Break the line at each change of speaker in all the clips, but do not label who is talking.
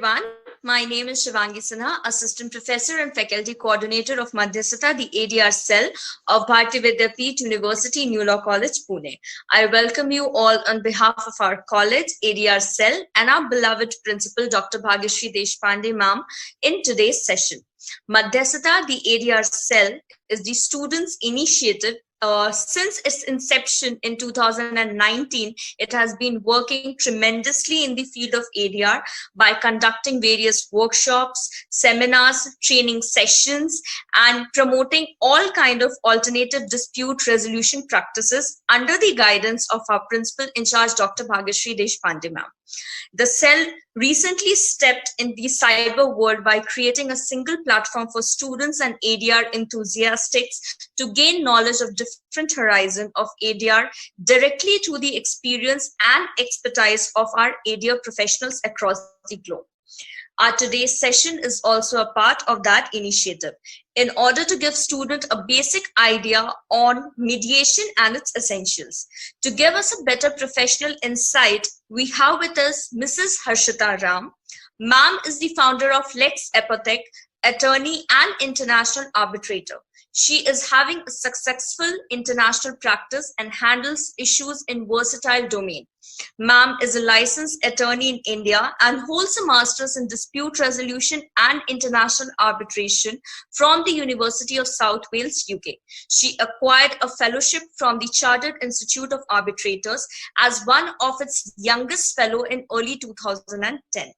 everyone. My name is Shivangi Sinha, Assistant Professor and Faculty Coordinator of Madhyasthta, the ADR Cell of Bharati Vidyapeeth University, New Law College, Pune. I welcome you all on behalf of our college, ADR Cell, and our beloved Principal, Dr. Bhagyashree Deshpande ma'am, in today's session. Madhyasthta, the ADR Cell, is the students' initiative. Since its inception in 2019, it has been working tremendously in the field of ADR by conducting various workshops, seminars, training sessions, and promoting all kinds of alternative dispute resolution practices under the guidance of our principal in charge, Dr. Bhagyashree Deshpande ma'am. The cell recently stepped in the cyber world by creating a single platform for students and ADR enthusiasts to gain knowledge of different horizons of ADR directly through the experience and expertise of our ADR professionals across the globe. Our today's session is also a part of that initiative in order to give students a basic idea on mediation and its essentials. To give us a better professional insight, we have with us Mrs. Harshitha Ram. Ma'am is the founder of LexApotheke, attorney and international arbitrator. She is having a successful international practice and handles issues in versatile domain. Ma'am is a licensed attorney in India and holds a master's in dispute resolution and international arbitration from the University of South Wales, UK. She acquired a fellowship from the Chartered Institute of Arbitrators as one of its youngest fellow in early 2010.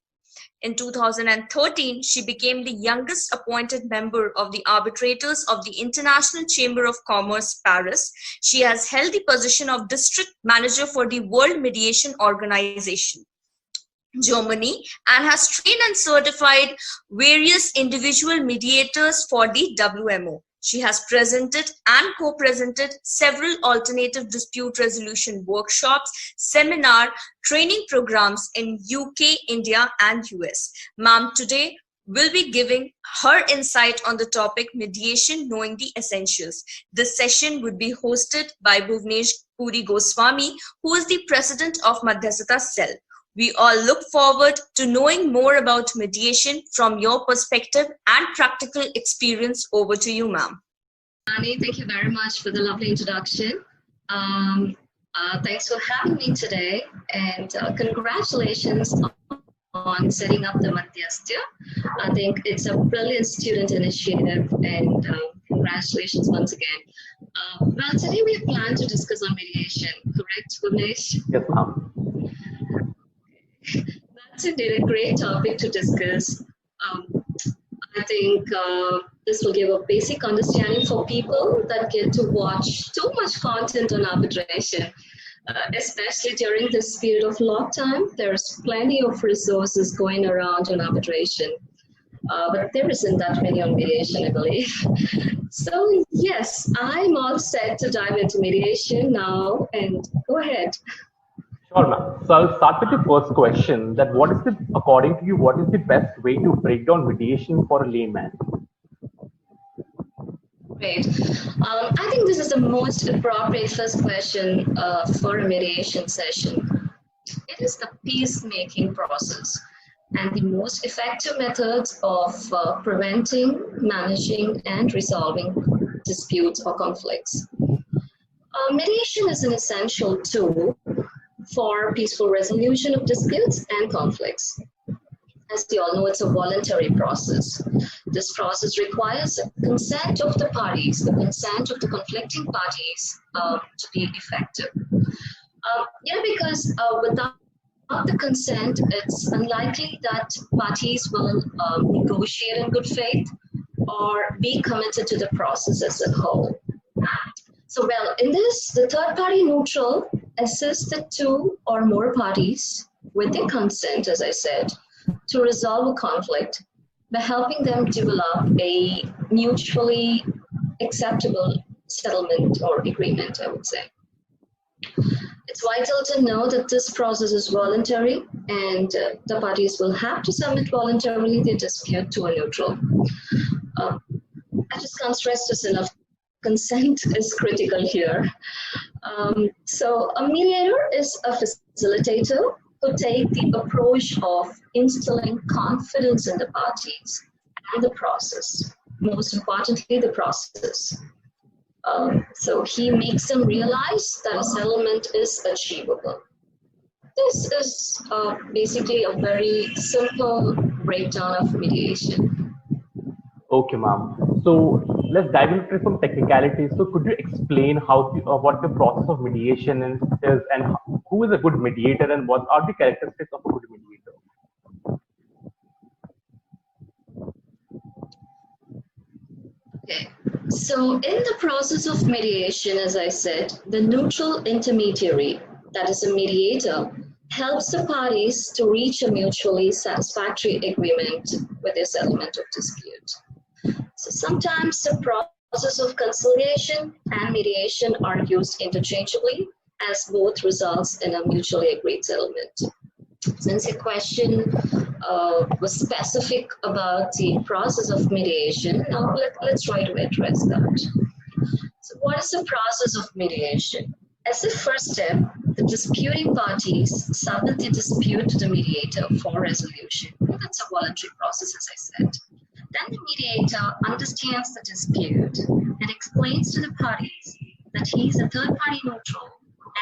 In 2013, she became the youngest appointed member of the arbitrators of the International Chamber of Commerce, Paris. She has held the position of district manager for the World Mediation Organization, Germany, and has trained and certified various individual mediators for the WMO. She has presented and co-presented several alternative dispute resolution workshops, seminar, training programs in UK, India, and US. Ma'am today will be giving her insight on the topic mediation, knowing the essentials. This session would be hosted by Bhuvnesh Puri Goswami, who is the president of Madhyasthta Cell. We all look forward to knowing more about mediation from your perspective and practical experience. Over to you, ma'am.
Annie, thank you very much for the lovely introduction. Thanks for having me today, and congratulations on setting up the Madhyasthta. I think it's a brilliant student initiative, and congratulations once again. Well, today we have planned to discuss on mediation, correct, Bhuvnesh?
Yes, ma'am.
That's indeed a great topic to discuss. I think this will give a basic understanding for people that get to watch too much content on arbitration, especially during this period of lockdown. There's plenty of resources going around on arbitration, but there isn't that many on mediation, I believe. So yes, I'm all set to dive into mediation now, and go ahead.
Sure, ma'am. So I'll start with the first question, that what is the, according to you, what is the best way to break down mediation for a layman?
Great. I think this is the most appropriate first question for a mediation session. It is the peacemaking process and the most effective methods of preventing, managing, and resolving disputes or conflicts. Mediation is an essential tool for peaceful resolution of disputes and conflicts. As you all know, it's a voluntary process. This process requires the consent of the parties, the consent of the conflicting parties to be effective. Because without the consent, it's unlikely that parties will negotiate in good faith or be committed to the process as a whole. So, well, in this, the third party neutral assists the two or more parties with their consent, as I said, to resolve a conflict by helping them develop a mutually acceptable settlement or agreement, I would say. It's vital to know that this process is voluntary, and the parties will have to submit voluntarily their dispute to a neutral. I just can't stress this enough. Consent is critical here. So a mediator is a facilitator who take the approach of instilling confidence in the parties and the process, most importantly, the process. So he makes them realize that a settlement is achievable. This is basically a very simple breakdown of mediation.
Okay, ma'am. So let's dive into some technicalities. So could you explain what the process of mediation is and who is a good mediator and what are the characteristics of a good mediator?
Okay. So in the process of mediation, as I said, the neutral intermediary, that is a mediator, helps the parties to reach a mutually satisfactory agreement with their settlement of dispute. So sometimes the process of conciliation and mediation are used interchangeably, as both results in a mutually agreed settlement. Since your question was specific about the process of mediation, now let's try to address that. So what is the process of mediation? As a first step, the disputing parties submit the dispute to the mediator for resolution. That's a voluntary process, as I said. Then the mediator understands the dispute and explains to the parties that he is a third-party neutral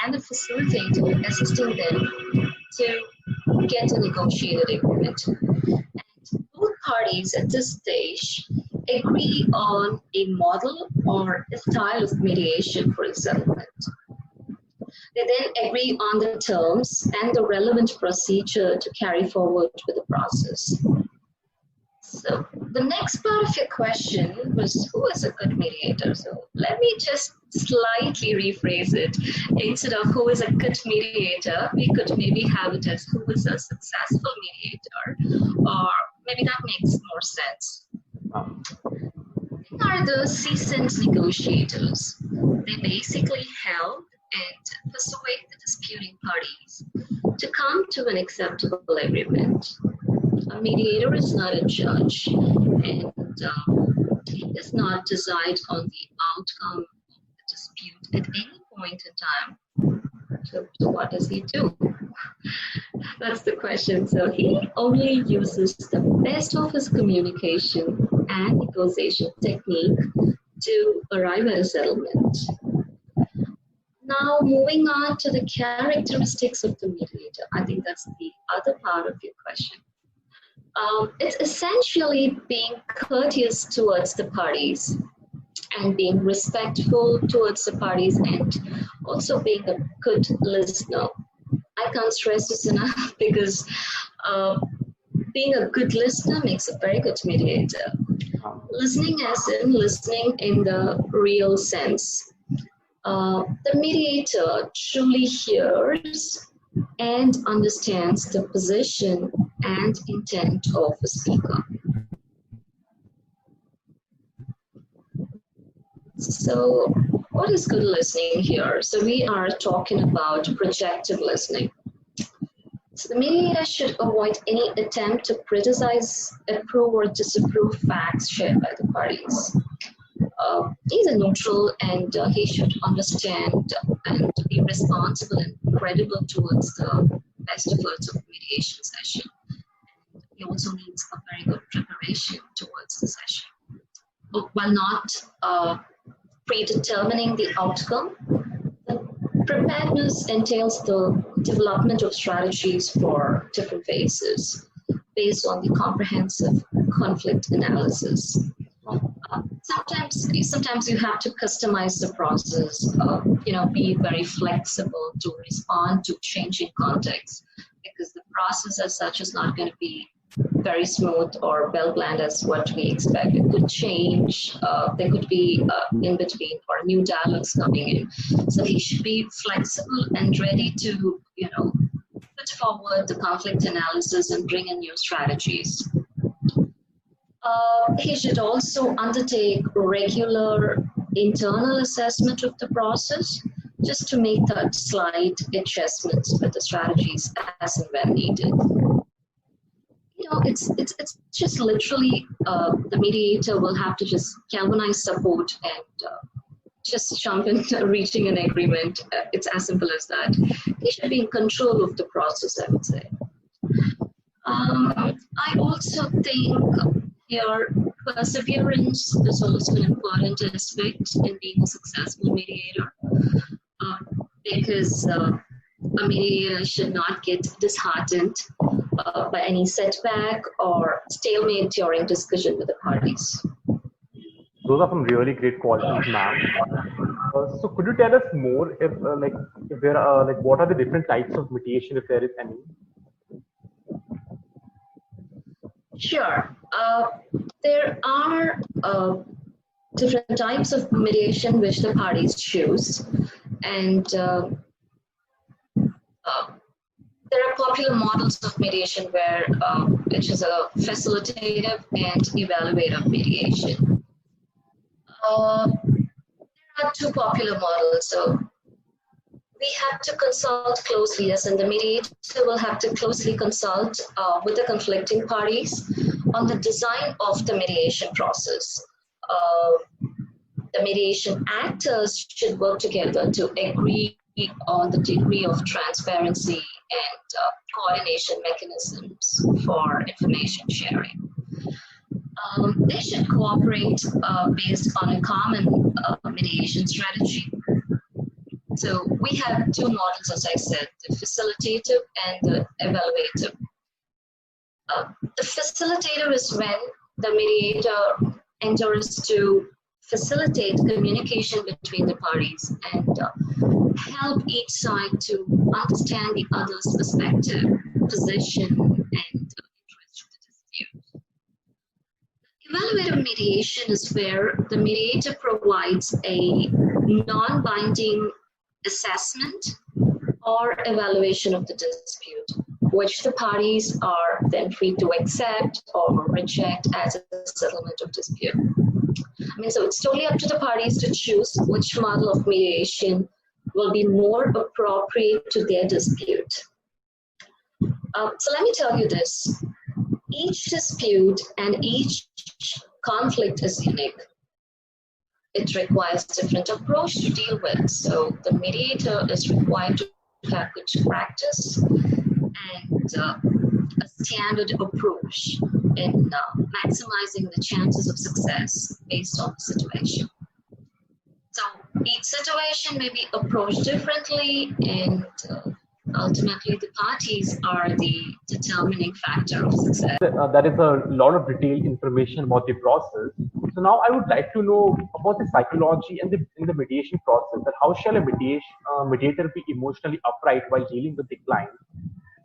and the facilitator assisting them to get a negotiated agreement. And both parties at this stage agree on a model or a style of mediation for a settlement. They then agree on the terms and the relevant procedure to carry forward with the process. So the next part of your question was, who is a good mediator? So let me just slightly rephrase it. Instead of who is a good mediator, we could maybe have it as who is a successful mediator, or maybe that makes more sense. They are the seasoned negotiators. They basically help and persuade the disputing parties to come to an acceptable agreement. A mediator is not a judge, and he does not decide on the outcome of the dispute at any point in time. So what does he do? That's the question. So he only uses the best of his communication and negotiation technique to arrive at a settlement. Now, moving on to the characteristics of the mediator. I think that's the other part of your question. It's essentially being courteous towards the parties and being respectful towards the parties and also being a good listener. I can't stress this enough because being a good listener makes a very good mediator. Listening as in listening in the real sense. The mediator truly hears and understands the position and intent of the speaker. So what is good listening here? So we are talking about projective listening. So the mediator should avoid any attempt to criticize, approve, or disapprove facts shared by the parties. He's a neutral and he should understand and be responsible and credible towards the best efforts of mediation session. He also needs a very good preparation towards the session. While not predetermining the outcome, the preparedness entails the development of strategies for different phases based on the comprehensive conflict analysis. Sometimes you have to customize the process, be very flexible to respond to changing context, because the process as such is not going to be very smooth or well planned as what we expect. It could change. There could be in between or new dialogues coming in. So he should be flexible and ready to, put forward the conflict analysis and bring in new strategies. He should also undertake regular internal assessment of the process, just to make that slight adjustments with the strategies as and when needed. It's just literally the mediator will have to just galvanize support and just jump into reaching an agreement. It's as simple as that. He should be in control of the process, I would say. I also think here perseverance is also an important aspect in being a successful mediator, because a mediator should not get disheartened by any setback or stalemate during discussion with the parties.
Those are some really great qualities, ma'am. So could you tell us more if there are what are the different types of mediation, if there is any?
Sure. There are different types of mediation which the parties choose, and there are popular models of mediation where which is a facilitative and evaluative mediation. There are two popular models. So we have to consult closely, yes, and the mediator will have to closely consult with the conflicting parties on the design of the mediation process. The mediation actors should work together to agree on the degree of transparency and coordination mechanisms for information sharing. They should cooperate based on a common mediation strategy. So we have two models, as I said, the facilitative and the evaluative. The facilitator is when the mediator enters to facilitate communication between the parties and help each side to understand the other's perspective, position, and interest of the dispute. Evaluative mediation is where the mediator provides a non-binding assessment or evaluation of the dispute, which the parties are then free to accept or reject as a settlement of dispute. I mean, so it's totally up to the parties to choose which model of mediation will be more appropriate to their dispute. So let me tell you this. Each dispute and each conflict is unique. It requires a different approach to deal with. So the mediator is required to have good practice and a standard approach in maximizing the chances of success based on the situation. So each situation may be approached differently, and ultimately the parties are the determining factor of success.
That is a lot of detailed information about the process. So now I would like to know about the psychology and in the mediation process, that how shall a mediator be emotionally upright while dealing with the client?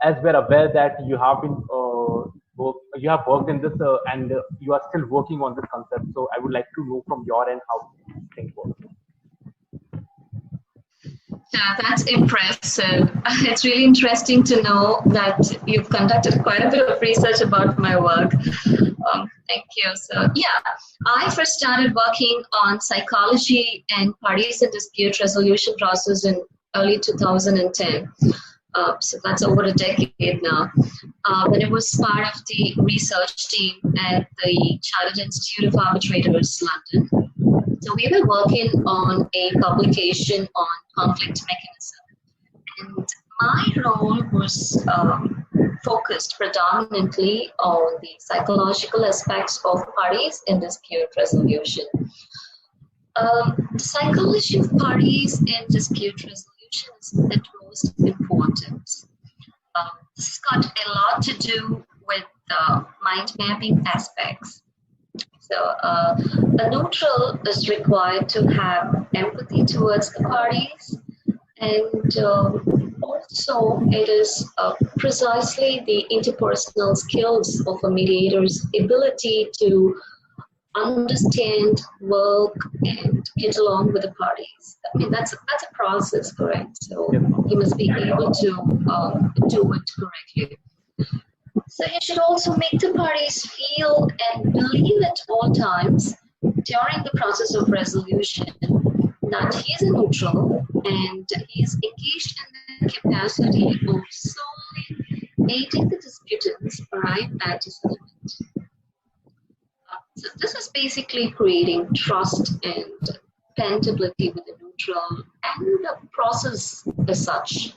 As we're aware that you have been you have worked in this and you are still working on this concept. So I would like to know from your end how things work.
Yeah, that's impressive. It's really interesting to know that you've conducted quite a bit of research about my work. Thank you. So yeah, I first started working on psychology and parties and dispute resolution process in early 2010. So that's over a decade now. When it was part of the research team at the Chartered Institute of Arbitrators, London. So we were working on a publication on conflict mechanism. And my role was focused predominantly on the psychological aspects of parties in dispute resolution. The psychology of parties in dispute resolution is at most important. This has got a lot to do with mind mapping aspects. So a neutral is required to have empathy towards the parties, and also it is precisely the interpersonal skills of a mediator's ability to understand, work, and get along with the parties. I mean, that's a process, correct? So you must be able to do it correctly. So you should also make the parties feel and believe at all times during the process of resolution that he is a neutral and he is engaged in the capacity of solely aiding the disputants arrive at a settlement. So this is basically creating trust and dependability with the neutral and the process as such.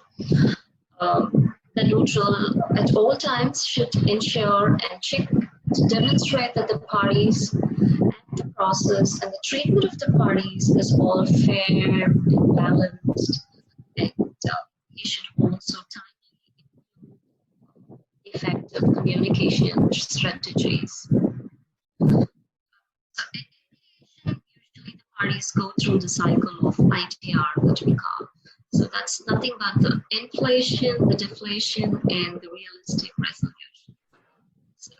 The neutral at all times should ensure and check to demonstrate that the parties and the process and the treatment of the parties is all fair and balanced, and he should also timely effective communication strategies. So in mediation, usually the parties go through the cycle of IDR, which we call. So that's nothing but the inflation, the deflation, and the realistic resolution. So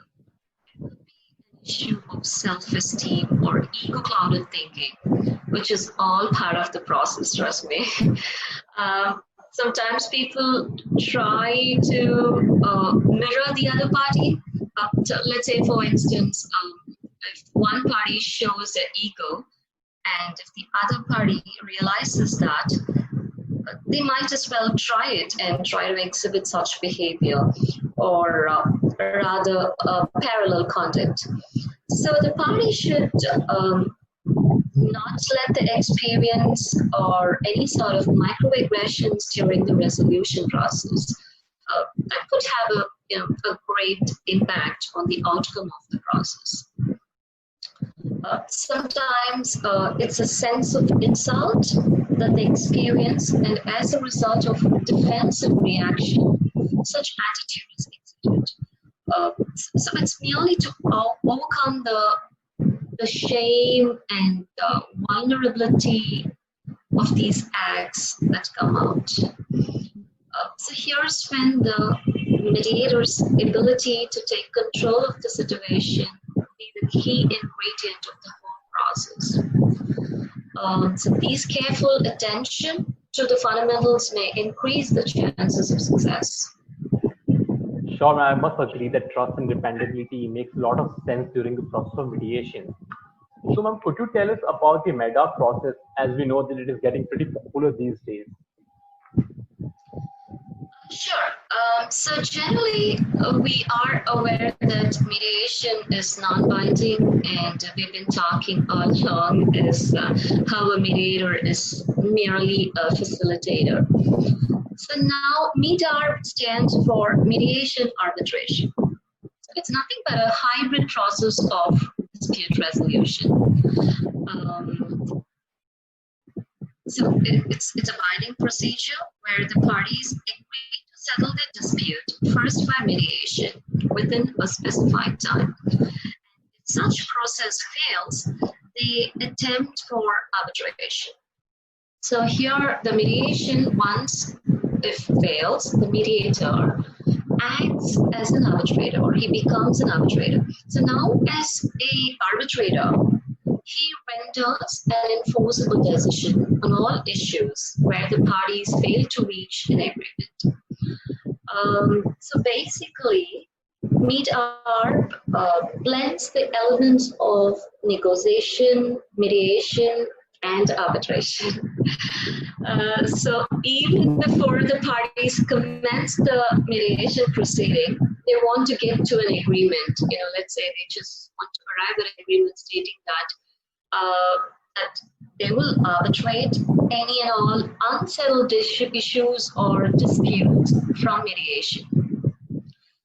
it could be an issue of self-esteem or ego-clouded thinking, which is all part of the process, trust me. Sometimes people try to mirror the other party. So let's say, for instance, if one party shows their ego, and if the other party realizes that, they might as well try it and try to exhibit such behavior, or rather parallel conduct. So the party should not let the experience or any sort of microaggressions during the resolution process that could have a great impact on the outcome of the process. Sometimes it's a sense of insult that they experience, and as a result of defensive reaction, such attitude is exhibited. So it's merely to overcome the shame and vulnerability of these acts that come out. So here's when the mediator's ability to take control of the situation will be the key ingredient of the whole process. So these careful attention to the fundamentals may increase the chances of success.
Sure, I must agree that trust and dependability makes a lot of sense during the process of mediation. So, ma'am, could you tell us about the MEDA process, as we know that it is getting pretty popular these days?
Sure. So generally, we are aware that mediation is non-binding, and we've been talking all along as how a mediator is merely a facilitator. So now, MEDARB stands for Mediation Arbitration. It's nothing but a hybrid process of dispute resolution. So it's a binding procedure where the parties agree to settle their dispute first by mediation within a specified time. If such process fails, they attempt for arbitration. So here the mediation, once if fails, the mediator acts as an arbitrator, or he becomes an arbitrator. So now as an arbitrator, he renders an enforceable decision on all issues where the parties fail to reach an agreement. So basically, MEDARB blends the elements of negotiation, mediation, and arbitration. So even before the parties commence the mediation proceeding, they want to get to an agreement. Let's say they just want to arrive at an agreement stating that they will arbitrate any and all unsettled issues or disputes from mediation.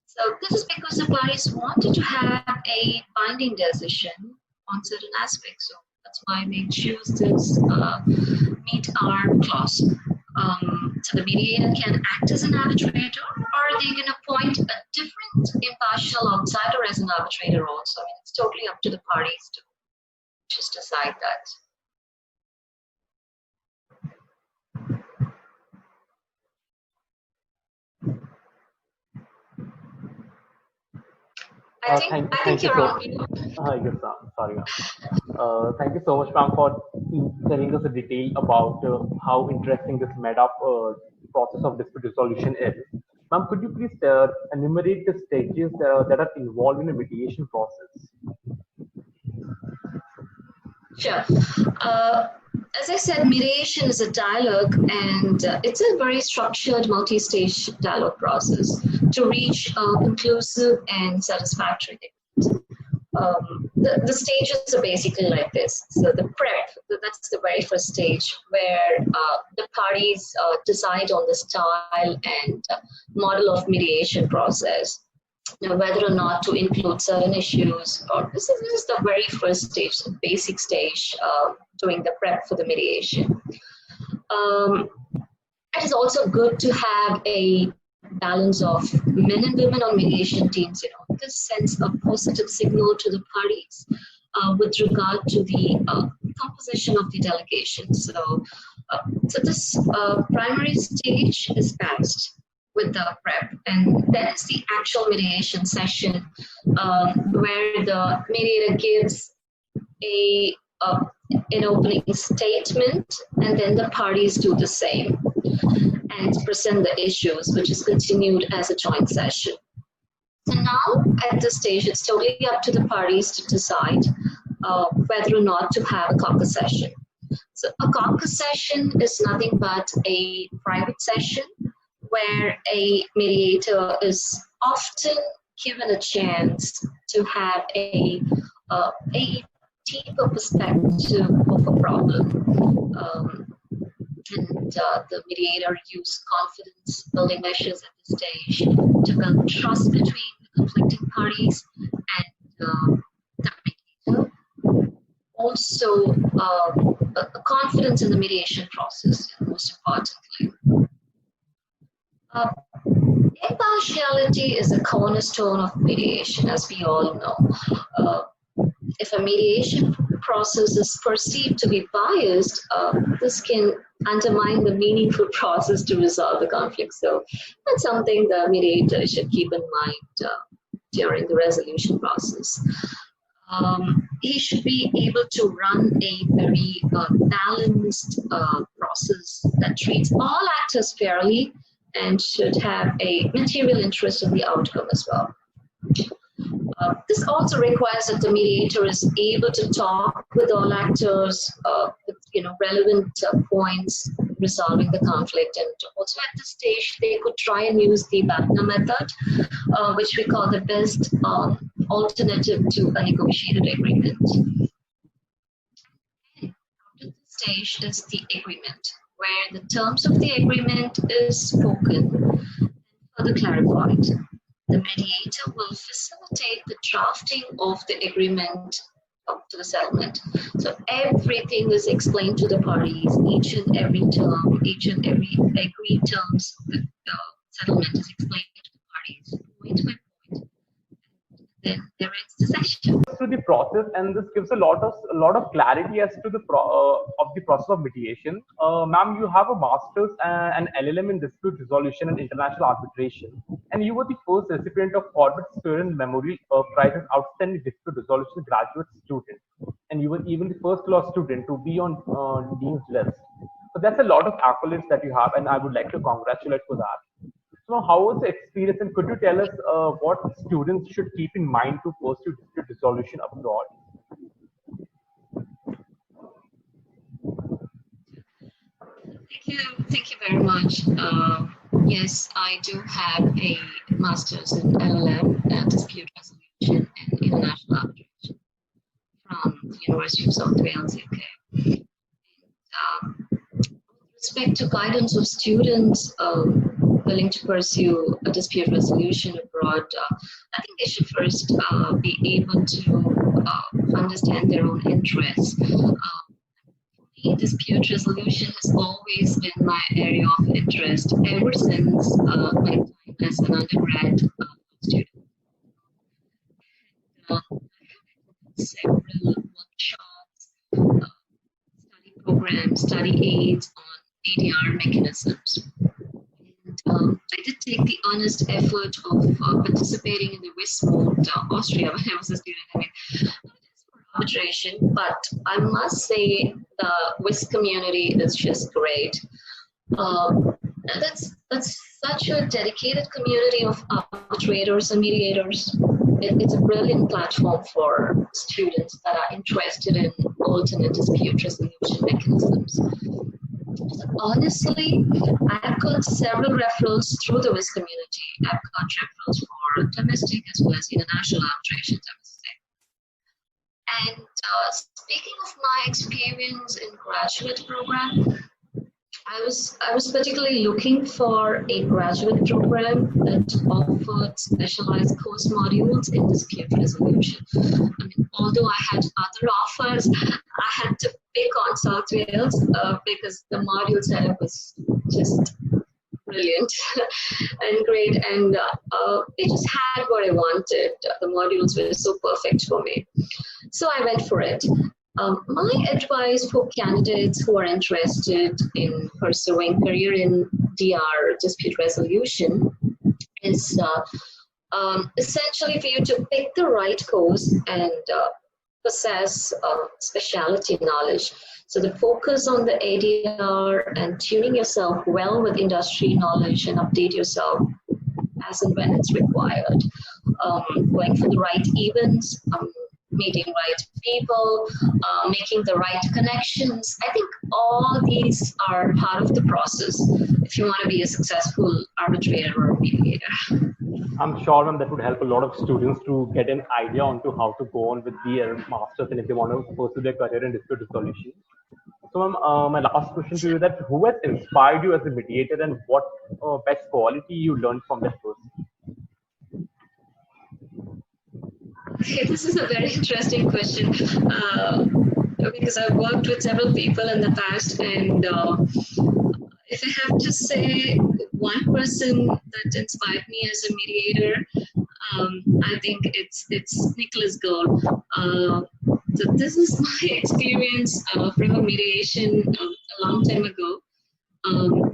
So this is because the parties wanted to have a binding decision on certain aspects. So that's why they choose this MEDARB clause. So the mediator can act as an arbitrator, or they can appoint a different impartial outsider as an arbitrator also. I mean, it's totally up to the parties to just decide that. I think you're on.
Yes, ma'am. Sorry, ma'am. Thank you so much, ma'am, for telling us a detail about how interesting this MEDA process of dispute resolution is. Ma'am, could you please enumerate the stages that are involved in a mediation process?
Sure. As I said, mediation is a dialogue, and it's a very structured multi-stage dialogue process to reach a conclusive and satisfactory agreement. The stages are basically like this. So the prep, that's the very first stage where the parties decide on the style and model of mediation process, whether or not to include certain issues. Or this is the very first stage, the basic stage, doing the prep for the mediation. It is also good to have a balance of men and women on mediation teams. This sends a positive signal to the parties with regard to the composition of the delegation. So this primary stage is passed with the prep, and then it's the actual mediation session where the mediator gives an opening statement, and then the parties do the same and present the issues, which is continued as a joint session. So now at this stage, it's totally up to the parties to decide whether or not to have a caucus session. So a caucus session is nothing but a private session where a mediator is often given a chance to have a deeper perspective of a problem. And the mediator used confidence building measures at this stage to build trust between the conflicting parties and the mediator. Also, a confidence in the mediation process, most importantly. Impartiality is a cornerstone of mediation, as we all know. If a mediation process is perceived to be biased, this can undermine the meaningful process to resolve the conflict. So that's something the mediator should keep in mind during the resolution process. He should be able to run a very balanced process that treats all actors fairly and should have a material interest in the outcome as well. This also requires that the mediator is able to talk with all actors with relevant points resolving the conflict. And also at this stage, they could try and use the BATNA method, which we call the best alternative to a negotiated agreement. After this stage is the agreement, where the terms of the agreement is spoken and further clarified. The mediator will facilitate the drafting of the agreement up to the settlement. So everything is explained to the parties, each and every term, each and every agreed terms of the settlement is explained to the parties, point by point. Then there is the session.
Through the process, and this gives a lot of clarity as to the process of mediation. Ma'am, you have a master's and LL.M in dispute resolution and international arbitration, and you were the first recipient of Corbett Spearman Memorial Prize as Outstanding Dispute Resolution Graduate Student, and you were even the first law student to be on Dean's list. So that's a lot of accolades that you have, and I would like to congratulate for that. So how was the experience, and could you tell us what students should keep in mind to pursue dispute resolution abroad?
Thank you very much. Yes, I do have a master's in LL.M, dispute resolution and international arbitration from the University of South Wales, UK. With respect to guidance of students willing to pursue a dispute resolution abroad, I think they should first be able to understand their own interests. Dispute resolution has always been my area of interest ever since my time as an undergrad student. I have several workshops, study programs, study aids on ADR mechanisms. And I did take the earnest effort of participating in the WISMOD Austria when I was a student. I mean, it is for arbitration, but I must say the WIS community is just great. That's such a dedicated community of arbitrators and mediators. It's a brilliant platform for students that are interested in alternate dispute resolution mechanisms. So honestly, I've got several referrals through the WIS community. I've got referrals for domestic as well as international arbitrations, I must say. And speaking of my experience in graduate program, I was particularly looking for a graduate program that offered specialized course modules in dispute resolution. I mean, although I had other offers, I had to pick on South Wales because the module setup was just brilliant and great, and it just had what I wanted. The modules were so perfect for me. So I went for it. My advice for candidates who are interested in pursuing career in DR, dispute resolution, is essentially for you to pick the right course and possess specialty knowledge. So the focus on the ADR and tuning yourself well with industry knowledge and update yourself as and when it's required. Going for the right events, meeting right people, making the right connections. I think all these are part of the process if you want to be a successful arbitrator or mediator.
I'm sure, ma'am, that would help a lot of students to get an idea onto how to go on with their masters and if they want to pursue their career in dispute resolution. So, ma'am, my last question to you is that who has inspired you as a mediator and what best quality you learned from that person?
Okay, this is a very interesting question because I've worked with several people in the past, and if I have to say one person that inspired me as a mediator, I think it's Nicholas Gold. So this is my experience from a mediation a long time ago.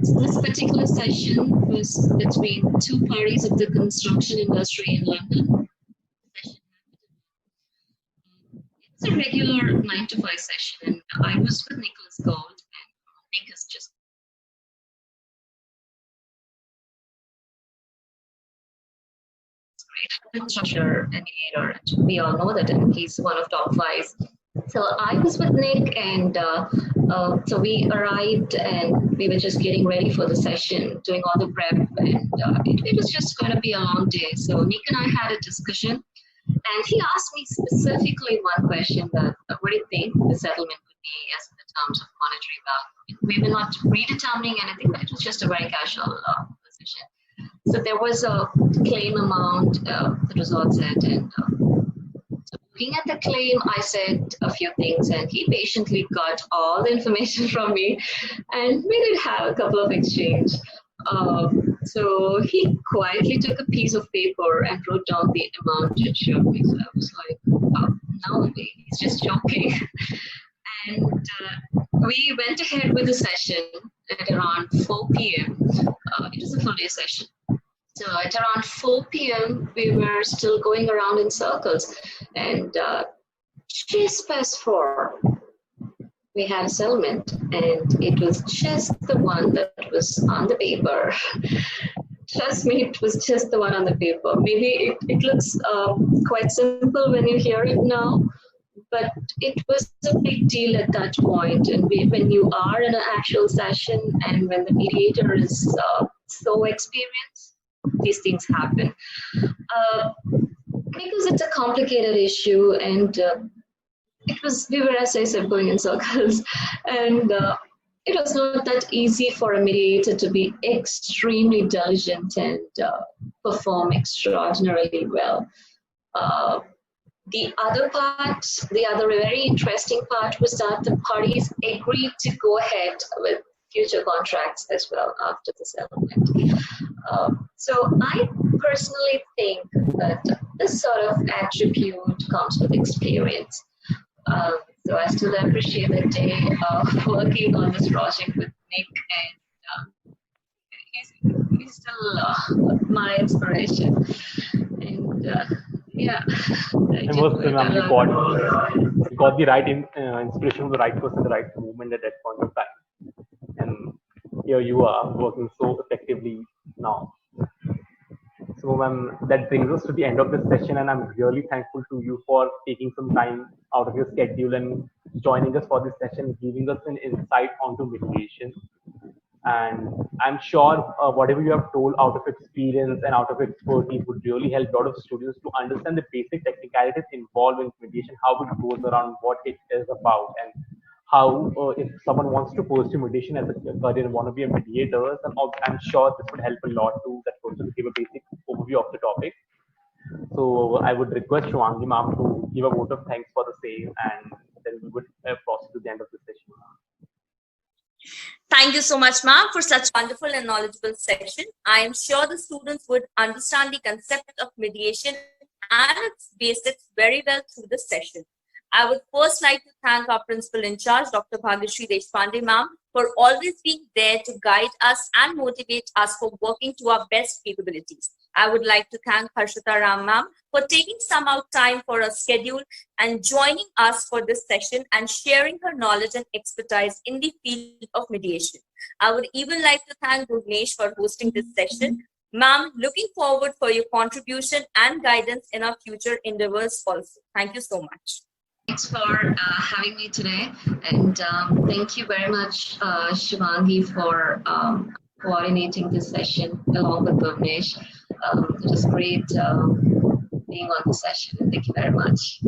So this particular session was between two parties of the construction industry in London. It's a regular 9 to 5 session, and I was with Nicholas Gold, and Nick is just great constructor and mediator, and we all know that, and he's one of top 5. So I was with Nick, and so we arrived, and we were just getting ready for the session, doing all the prep, and it was just going to be a long day. So Nick and I had a discussion. And he asked me specifically one question that, what do you think the settlement could be as in the terms of monetary value? We were not predetermining anything, but it was just a very casual position. So there was a claim amount that was all set. And so looking at the claim, I said a few things, and he patiently got all the information from me. And we did have a couple of exchange. So he quietly took a piece of paper and wrote down the amount it showed me. So I was like, oh, no, he's just joking. And we went ahead with the session at around 4 p.m. It was a full day session. So at around 4 p.m., we were still going around in circles. And just past 4, we had a settlement, and it was just the one that was on the paper. Trust me, it was just the one on the paper. Maybe it looks quite simple when you hear it now, but it was a big deal at that point. And when you are in an actual session and when the mediator is so experienced, these things happen. Because it's a complicated issue, and we were, as I said, going in circles, and it was not that easy for a mediator to be extremely diligent and perform extraordinarily well. The other very interesting part was that the parties agreed to go ahead with future contracts as well after the settlement. So I personally think that this sort of attribute comes with experience. So I still appreciate the day of working on this project with Nick, and he's still my inspiration. And yeah,
you got the right inspiration from the right person, the right movement at that point of time, and here you are working so effectively now. So, ma'am, that brings us to the end of this session, and I'm really thankful to you for taking some time out of your schedule and joining us for this session, giving us an insight onto mediation. And I'm sure whatever you have told out of experience and out of expertise would really help a lot of students to understand the basic technicalities involved in mediation, how it goes around, what it is about, and how if someone wants to pursue mediation as a career and want to be a mediator, then I'm sure this would help a lot to that person to give a basic overview of the topic. So I would request Shwangi ma'am to give a vote of thanks for the same, and then we would proceed to the end of the session.
Thank you so much, ma'am, for such wonderful and knowledgeable session. I am sure the students would understand the concept of mediation and its basics very well through this session. I would first like to thank our principal in charge, Dr. Bhagyashree Deshpande ma'am, for always being there to guide us and motivate us for working to our best capabilities. I would like to thank Harshitha Ram ma'am for taking some out time for her schedule and joining us for this session and sharing her knowledge and expertise in the field of mediation. I would even like to thank Bhuvnesh for hosting this session. Ma'am, looking forward for your contribution and guidance in our future endeavors also. Thank you so much.
Thanks for having me today, and thank you very much, Shivangi, for coordinating this session along with Bhuvnesh. It was great being on the session. Thank you very much.